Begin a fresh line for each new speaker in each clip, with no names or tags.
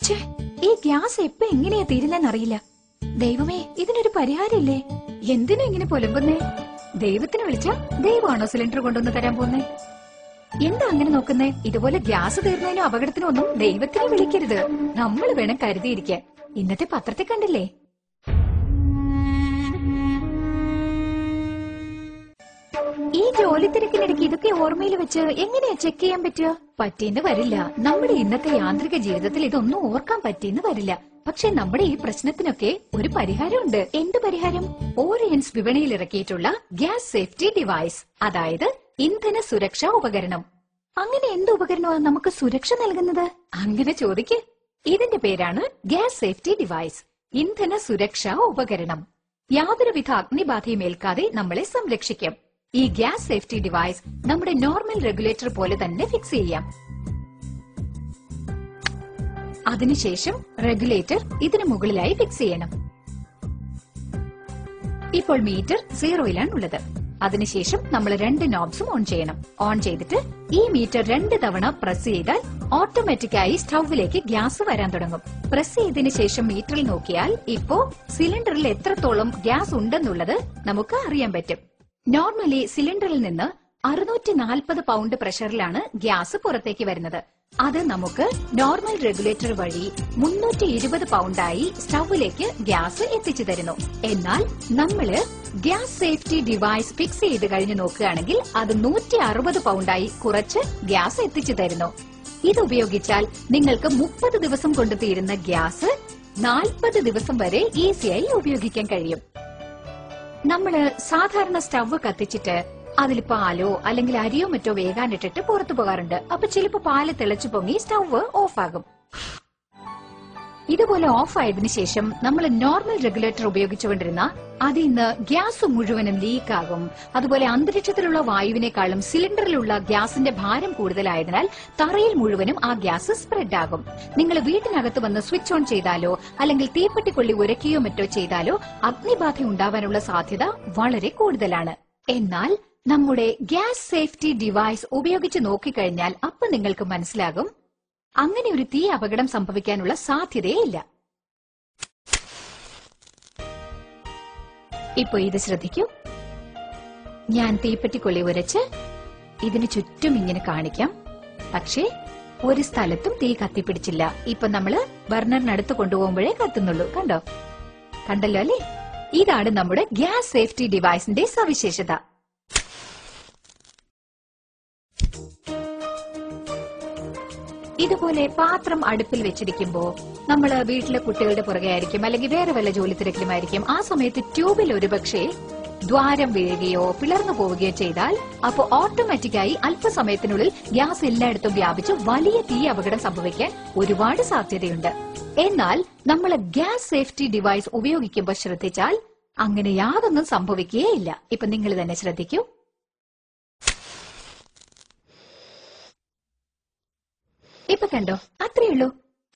ഛേ, ഈ ഗ്യാസ് എപ്പ എങ്ങനെയാ തീരുന്നെന്നറിയില്ല. ദൈവമേ, ഇതിനൊരു പരിഹാരമില്ലേ? എന്തിനാ ഇങ്ങനെ പുലമ്പുന്നേ? ദൈവത്തിന് വിളിച്ചാ ദൈവമാണോ സിലിണ്ടർ കൊണ്ടുവന്ന് തരാൻ പോന്നേ? എന്താ അങ്ങനെ നോക്കുന്നേ? ഇതുപോലെ ഗ്യാസ് തീർന്നതിനും അപകടത്തിനും ഒന്നും ദൈവത്തിനെ വിളിക്കരുത്. നമ്മൾ വേണം കരുതിയിരിക്കാൻ. ഇന്നത്തെ പത്രത്തിൽ കണ്ടില്ലേ? ഈ ജോലി തിരക്കിനിടയ്ക്ക് ഇതൊക്കെ ഓർമ്മയിൽ വെച്ച് എങ്ങനെയാ ചെക്ക് ചെയ്യാൻ പറ്റുക? പറ്റിയെന്ന് വരില്ല. നമ്മുടെ ഇന്നത്തെ യാന്ത്രിക ജീവിതത്തിൽ ഇതൊന്നും ഓർക്കാൻ പറ്റിയെന്ന് വരില്ല. പക്ഷെ നമ്മുടെ ഈ പ്രശ്നത്തിനൊക്കെ ഒരു പരിഹാരമുണ്ട്. എന്ത് പരിഹാരം? ഓറിയൻസ് വിപണിയിൽ ഇറക്കിയിട്ടുള്ള ഗ്യാസ് സേഫ്റ്റി ഡിവൈസ്, അതായത് ഇന്ധന സുരക്ഷാ ഉപകരണം. അങ്ങനെ എന്ത് ഉപകരണമാണ് നമുക്ക് സുരക്ഷ നൽകുന്നത്? അങ്ങനെ ചോദിക്ക്. ഇതിന്റെ പേരാണ് ഗ്യാസ് സേഫ്റ്റി ഡിവൈസ്, ഇന്ധന സുരക്ഷാ ഉപകരണം. യാതൊരുവിധ അഗ്നിബാധയും ഏൽക്കാതെ നമ്മളെ സംരക്ഷിക്കും. ഈ ഗ്യാസ് സേഫ്റ്റി ഡിവൈസ് നമ്മുടെ നോർമൽ റെഗുലേറ്റർ പോലെ തന്നെ ഫിക്സ് ചെയ്യാം. അതിനുശേഷം റെഗുലേറ്റർ ഇതിനു മുകളിലായി ഫിക്സ് ചെയ്യണം. ഇപ്പോൾ മീറ്റർ 0-ലാണ് ഉള്ളത്. അതിനുശേഷം നമ്മൾ 2 നോബ്സും ഓൺ ചെയ്യണം. ഓൺ ചെയ്തിട്ട് ഈ മീറ്റർ 2 തവണ പ്രസ് ചെയ്താൽ ഓട്ടോമാറ്റിക്കായി സ്റ്റൌവിലേക്ക് ഗ്യാസ് വരാൻ തുടങ്ങും. പ്രസ് ചെയ്തതിനു ശേഷം മീറ്ററിൽ നോക്കിയാൽ ഇപ്പോ സിലിണ്ടറിൽ എത്രത്തോളം ഗ്യാസ് ഉണ്ടെന്നുള്ളത് നമുക്ക് അറിയാൻ പറ്റും. നോർമലി സിലിണ്ടറിൽ നിന്ന് 640 പൗണ്ട് പ്രഷറിലാണ് ഗ്യാസ് പുറത്തേക്ക് വരുന്നത്. അത് നമുക്ക് നോർമൽ റെഗുലേറ്റർ വഴി 320 പൗണ്ടായി സ്റ്റൌവിലേക്ക് ഗ്യാസ് എത്തിച്ചു തരുന്നു. എന്നാൽ നമ്മള് ഗ്യാസ് സേഫ്റ്റി ഡിവൈസ് ഫിക്സ് ചെയ്ത് കഴിഞ്ഞ് നോക്കുകയാണെങ്കിൽ അത് 160 പൗണ്ടായി കുറച്ച് ഗ്യാസ് എത്തിച്ചു തരുന്നു. ഇതുപയോഗിച്ചാൽ നിങ്ങൾക്ക് 30 ദിവസം കൊണ്ട് തീരുന്ന ഗ്യാസ് 40 ദിവസം വരെ ഈസിയായി ഉപയോഗിക്കാൻ കഴിയും. നമ്മള് സാധാരണ സ്റ്റവ് കത്തിച്ചിട്ട് അതിൽ പാലോ അല്ലെങ്കിൽ അരിയോ മറ്റോ വേകാനിട്ടിട്ട് പുറത്തു പോകാറുണ്ട്. അപ്പൊ ചിലപ്പോ പാല് തിളച്ചു പൊങ്ങി സ്റ്റവ് ഓഫാകും. ഇതുപോലെ ഓഫ് ആയതിനു ശേഷം നമ്മൾ നോർമൽ റെഗുലേറ്റർ ഉപയോഗിച്ചുകൊണ്ടിരുന്ന അതിൽ നിന്ന് ഗ്യാസ് മുഴുവനും ലീക്കാകും. അതുപോലെ അന്തരീക്ഷത്തിലുള്ള വായുവിനേക്കാളും സിലിണ്ടറിലുള്ള ഗ്യാസിന്റെ ഭാരം കൂടുതലായതിനാൽ തറയിൽ മുഴുവനും ആ ഗ്യാസ് സ്പ്രെഡ് ആകും. നിങ്ങൾ വീട്ടിനകത്ത് വന്ന് സ്വിച്ച് ഓൺ ചെയ്താലോ അല്ലെങ്കിൽ തീപ്പെട്ടിക്കൊള്ളി ഉരയ്ക്കുകയോ മറ്റോ ചെയ്താലോ അഗ്നിബാധ ഉണ്ടാവാനുള്ള സാധ്യത വളരെ കൂടുതലാണ്. എന്നാൽ നമ്മുടെ ഗ്യാസ് സേഫ്റ്റി ഡിവൈസ് ഉപയോഗിച്ച് നോക്കിക്കഴിഞ്ഞാൽ അപ്പൊ നിങ്ങൾക്ക് മനസ്സിലാകും അങ്ങനെ ഒരു തീ അപകടം സംഭവിക്കാനുള്ള സാധ്യതയേ ഇല്ല. ഇപ്പൊ ഇത് ശ്രദ്ധിക്കൂ. ഞാൻ തീപ്പെട്ടിക്കൊള്ളി ഉരച്ച് ഇതിന് ചുറ്റും ഇങ്ങനെ കാണിക്കാം. പക്ഷേ ഒരു സ്ഥലത്തും തീ കത്തിപ്പിടിച്ചില്ല. ഇപ്പൊ നമ്മള് ബർണറിനടുത്ത് കൊണ്ടുപോകുമ്പോഴേ കത്തുന്നുള്ളൂ. കണ്ടല്ലോ അല്ലേ? ഇതാണ് നമ്മുടെ ഗ്യാസ് സേഫ്റ്റി ഡിവൈസിന്റെ സവിശേഷത. ഇതുപോലെ പാത്രം അടുപ്പിൽ വെച്ചിരിക്കുമ്പോ നമ്മള് വീട്ടിലെ കുട്ടികളുടെ പുറകെ ആയിരിക്കും അല്ലെങ്കിൽ വേറെ വല്ല ജോലി തിരക്കിലുമായിരിക്കും. ആ സമയത്ത് ട്യൂബിൽ ഒരുപക്ഷെ ദ്വാരം വീഴുകയോ പിളർന്നു പോവുകയോ ചെയ്താൽ അപ്പോ ഓട്ടോമാറ്റിക്കായി അല്പസമയത്തിനുള്ളിൽ ഗ്യാസ് എല്ലായിടത്തും വ്യാപിച്ച് വലിയ തീ അപകടം സംഭവിക്കാൻ ഒരുപാട് സാധ്യതയുണ്ട്. എന്നാൽ നമ്മൾ ഗ്യാസ് സേഫ്റ്റി ഡിവൈസ് ഉപയോഗിക്കുമ്പോൾ ശ്രദ്ധിച്ചാൽ അങ്ങനെ യാതൊന്നും സംഭവിക്കുകയില്ല. ഇപ്പൊ നിങ്ങൾ തന്നെ ശ്രദ്ധിക്കൂ. ഇപ്പൊ കണ്ടോ? അത്രയുള്ളൂ.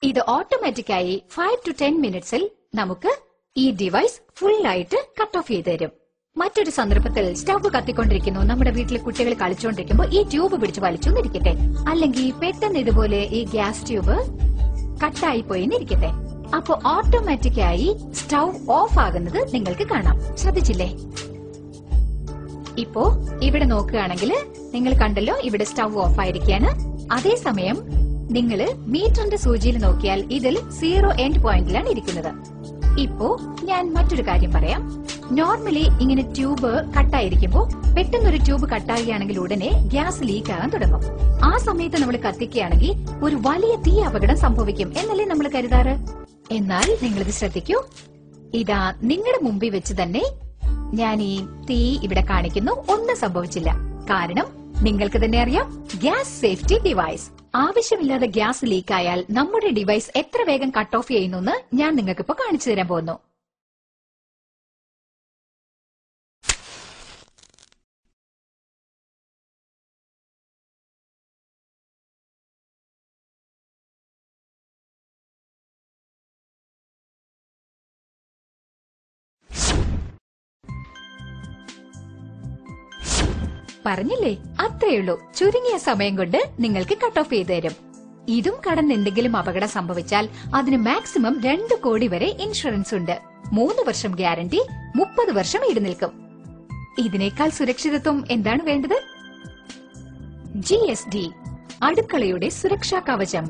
ഇത് ഓട്ടോമാറ്റിക്കായി 5 to 10 മിനിറ്റ്സിൽ നമുക്ക് ഈ ഡിവൈസ് ഫുള്ളായിട്ട് കട്ട് ഓഫ് ചെയ്ത് തരും. മറ്റൊരു സന്ദർഭത്തിൽ സ്റ്റവ് കത്തിക്കൊണ്ടിരിക്കുന്നു, നമ്മുടെ വീട്ടിലെ കുട്ടികൾ കളിച്ചുകൊണ്ടിരിക്കുമ്പോൾ ഈ ട്യൂബ് പിടിച്ച് വലിച്ചൊന്നിരിക്കട്ടെ, അല്ലെങ്കിൽ പെട്ടെന്ന് ഇതുപോലെ ഈ ഗ്യാസ് ട്യൂബ് കട്ടായി പോയിന്നിരിക്കട്ടെ. അപ്പൊ ഓട്ടോമാറ്റിക്കായി സ്റ്റവ് ഓഫ് ആകുന്നത് നിങ്ങൾക്ക് കാണാം. ശ്രദ്ധിച്ചില്ലേ? ഇപ്പോ ഇവിടെ നോക്കുകയാണെങ്കിൽ നിങ്ങൾ കണ്ടല്ലോ, ഇവിടെ സ്റ്റവ് ഓഫ് ആയിരിക്കുകയാണ്. അതേസമയം നിങ്ങള് മീറ്ററിന്റെ സൂചിയിൽ നോക്കിയാൽ ഇതിൽ 0 എൻഡ് പോയിന്റിലാണ് ഇരിക്കുന്നത്. ഇപ്പോ ഞാൻ മറ്റൊരു കാര്യം പറയാം. നോർമലി ഇങ്ങനെ ട്യൂബ് കട്ടായിരിക്കുമ്പോ പെട്ടെന്നൊരു ട്യൂബ് കട്ടാകുകയാണെങ്കിൽ ഉടനെ ഗ്യാസ് ലീക്ക് ആകാൻ തുടങ്ങും. ആ സമയത്ത് നമ്മൾ കത്തിക്കുകയാണെങ്കിൽ ഒരു വലിയ തീ അപകടം സംഭവിക്കും എന്നല്ലേ നമ്മൾ കരുതാറ്. എന്നാൽ നിങ്ങളിത് ശ്രദ്ധിക്കൂ. ഇതാ നിങ്ങളുടെ മുമ്പിൽ വെച്ച് തന്നെ ഞാൻ ഈ തീ ഇവിടെ കാണിക്കുന്നു. ഒന്നും സംഭവിച്ചില്ല. കാരണം നിങ്ങൾക്ക് തന്നെ അറിയാം, ഗ്യാസ് സേഫ്റ്റി ഡിവൈസ്. ആവശ്യമില്ലാതെ ഗ്യാസ് ലീക്കായാൽ നമ്മുടെ ഡിവൈസ് എത്ര വേഗം കട്ട് ഓഫ് ചെയ്യുന്നു ഞാൻ നിങ്ങൾക്കിപ്പോ കാണിച്ചു തരാൻ പോകുന്നു. പറഞ്ഞില്ലേ, അത്രയുള്ളൂ. ചുരുങ്ങിയ സമയം കൊണ്ട് നിങ്ങൾക്ക് കട്ട് ഓഫ് ചെയ്ത് തരും. ഇതും കടന്ന് എന്തെങ്കിലും അപകടം സംഭവിച്ചാൽ അതിന് മാക്സിമം 2 കോടി വരെ ഇൻഷുറൻസ് ഉണ്ട്. 3 വർഷം ഗ്യാരണ്ടി, 30 വർഷം ഈട് നിൽക്കും. ഇതിനേക്കാൾ സുരക്ഷിതത്വം എന്താണ് വേണ്ടത്? GSD, അടുക്കളയുടെ സുരക്ഷാ കവചം.